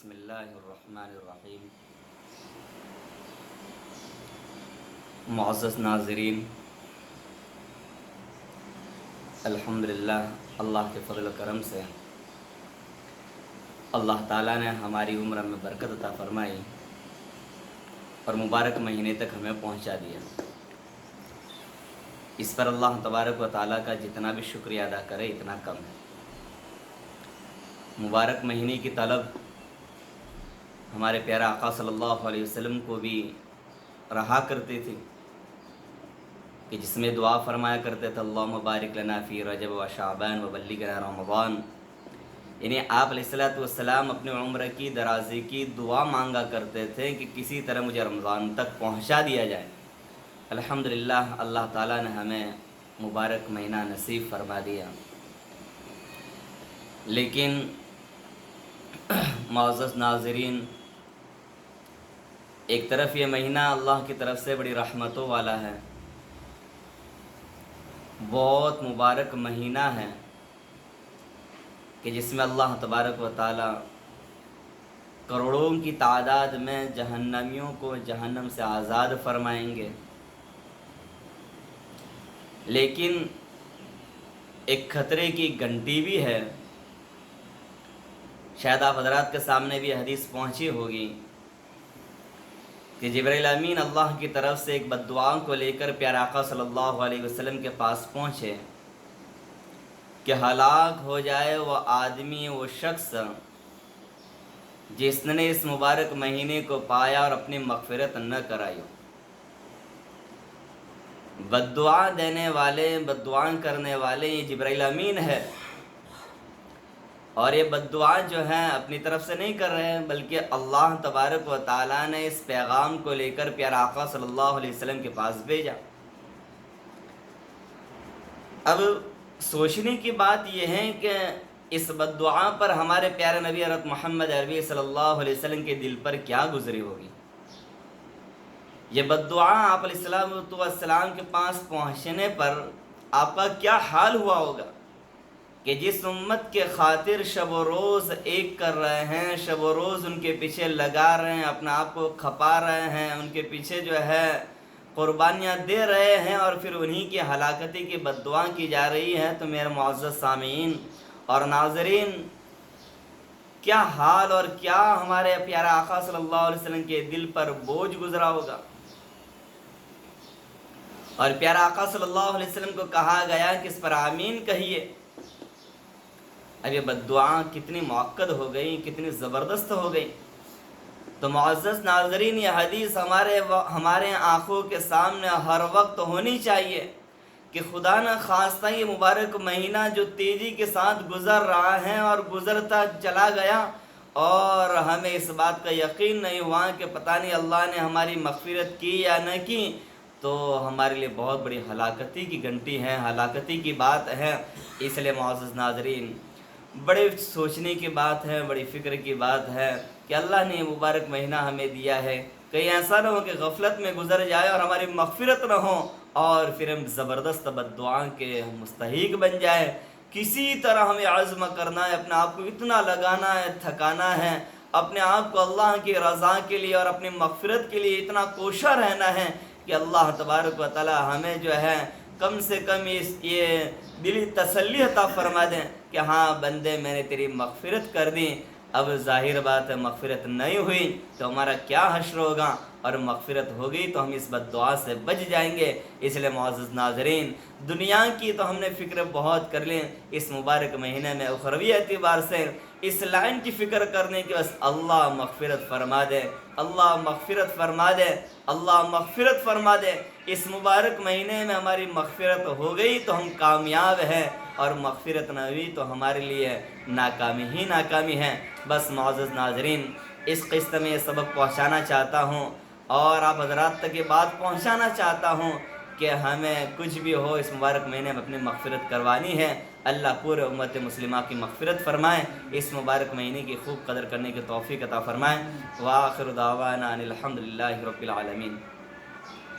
بسم اللہ الرحمن الرحیم۔ معزز ناظرین، الحمدللہ اللہ کے فضل و کرم سے اللہ تعالیٰ نے ہماری عمر میں برکت عطا فرمائی اور مبارک مہینے تک ہمیں پہنچا دیا۔ اس پر اللہ تبارک و تعالیٰ کا جتنا بھی شکریہ ادا کرے اتنا کم ہے۔ مبارک مہینے کی طلب ہمارے پیارے آقا صلی اللہ علیہ وسلم کو بھی رہا کرتی تھی کہ جس میں دعا فرمایا کرتے تھے اللہم بارک لنا فی رجب و شعبان و بلغنا رمضان، یعنی آپ علیہ السلام اپنے عمر کی درازی کی دعا مانگا کرتے تھے کہ کسی طرح مجھے رمضان تک پہنچا دیا جائے۔ الحمدللہ اللہ تعالیٰ نے ہمیں مبارک مہینہ نصیب فرما دیا، لیکن معزز ناظرین، ایک طرف یہ مہینہ اللہ کی طرف سے بڑی رحمتوں والا ہے، بہت مبارک مہینہ ہے کہ جس میں اللہ تبارک و تعالی کروڑوں کی تعداد میں جہنمیوں کو جہنم سے آزاد فرمائیں گے۔ لیکن ایک خطرے کی گھنٹی بھی ہے، شاید آپ حضرات کے سامنے بھی حدیث پہنچی ہوگی کہ جبرائیل امین اللہ کی طرف سے ایک بد دعا کو لے کر پیارے آقا صلی اللہ علیہ وسلم کے پاس پہنچے کہ ہلاک ہو جائے وہ آدمی، وہ شخص جس نے اس مبارک مہینے کو پایا اور اپنی مغفرت نہ کرائی۔ بد دعا دینے والے، بد دعا کرنے والے یہ جبرائیل امین ہے، اور یہ بد دعا جو ہے اپنی طرف سے نہیں کر رہے ہیں، بلکہ اللہ تبارک و تعالیٰ نے اس پیغام کو لے کر پیارے آقا صلی اللہ علیہ وسلم کے پاس بھیجا۔ اب سوچنے کی بات یہ ہے کہ اس بد دعا پر ہمارے پیارے نبی حضرت محمد عربی صلی اللہ علیہ وسلم کے دل پر کیا گزری ہوگی۔ یہ بد دعا آپ علیہ السلام کے پاس پہنچنے پر آپ کا کیا حال ہوا ہوگا کہ جس امت کے خاطر شب و روز ایک کر رہے ہیں، شب و روز ان کے پیچھے لگا رہے ہیں، اپنے آپ کو کھپا رہے ہیں، ان کے پیچھے جو ہے قربانیاں دے رہے ہیں، اور پھر انہی کی ہلاکتی کی بد دعا کی جا رہی ہے، تو میرے معزز سامعین اور ناظرین، کیا حال اور کیا ہمارے پیارے آقا صلی اللہ علیہ وسلم کے دل پر بوجھ گزرا ہوگا۔ اور پیارے آقا صلی اللہ علیہ وسلم کو کہا گیا کہ اس پر آمین کہیے۔ اب یہ بد دعا کتنی مؤکد ہو گئی، کتنی زبردست ہو گئی۔ تو معزز ناظرین، یہ حدیث ہمارے آنکھوں کے سامنے ہر وقت ہونی چاہیے کہ خدا نہ خواستہ یہ مبارک مہینہ جو تیزی کے ساتھ گزر رہا ہے اور گزرتا چلا گیا، اور ہمیں اس بات کا یقین نہیں ہوا کہ پتہ نہیں اللہ نے ہماری مغفرت کی یا نہ کی، تو ہمارے لیے بہت بڑی ہلاکتی کی گھنٹی ہے، ہلاکتی کی بات ہے۔ اس لیے معزز ناظرین، بڑے سوچنے کی بات ہے، بڑی فکر کی بات ہے کہ اللہ نے یہ مبارک مہینہ ہمیں دیا ہے، کہیں ایسا نہ ہو کہ غفلت میں گزر جائے اور ہماری مغفرت نہ ہو اور پھر ہم زبردست بد دعا کے مستحق بن جائے۔ کسی طرح ہمیں عزم کرنا ہے، اپنے آپ کو اتنا لگانا ہے، تھکانا ہے، اپنے آپ کو اللہ کی رضا کے لیے اور اپنی مغفرت کے لیے اتنا کوشاں رہنا ہے کہ اللہ تبارک و تعالی ہمیں جو ہے کم سے کم یہ دلی تسلی عطا فرما دیں کہ ہاں بندے میں نے تیری مغفرت کر دی۔ اب ظاہر بات ہے مغفرت نہیں ہوئی تو ہمارا کیا حشر ہوگا، اور مغفرت ہو گئی تو ہم اس بد دعا سے بچ جائیں گے۔ اس لیے معزز ناظرین، دنیا کی تو ہم نے فکر بہت کر لیں، اس مبارک مہینے میں اخروی اعتبار سے اس لائن کی فکر کرنے کی بس اللہ مغفرت فرما دے، اللہ مغفرت فرما دے، اللہ مغفرت فرما دے۔ اس مبارک مہینے میں ہماری مغفرت ہو گئی تو ہم کامیاب ہیں، اور مغفرت نہ ہوئی تو ہمارے لیے ناکامی ہی ناکامی ہے۔ بس معزز ناظرین، اس قسط میں یہ سبق پہنچانا چاہتا ہوں اور آپ حضرات تک یہ بات پہنچانا چاہتا ہوں کہ ہمیں کچھ بھی ہو اس مبارک مہینے میں اپنی مغفرت کروانی ہے۔ اللہ پورے امت مسلمہ کی مغفرت فرمائے، اس مبارک مہینے کی خوب قدر کرنے کی توفیق عطا فرمائے۔ وآخر دعوانا ان الحمدللہ رب العالمین۔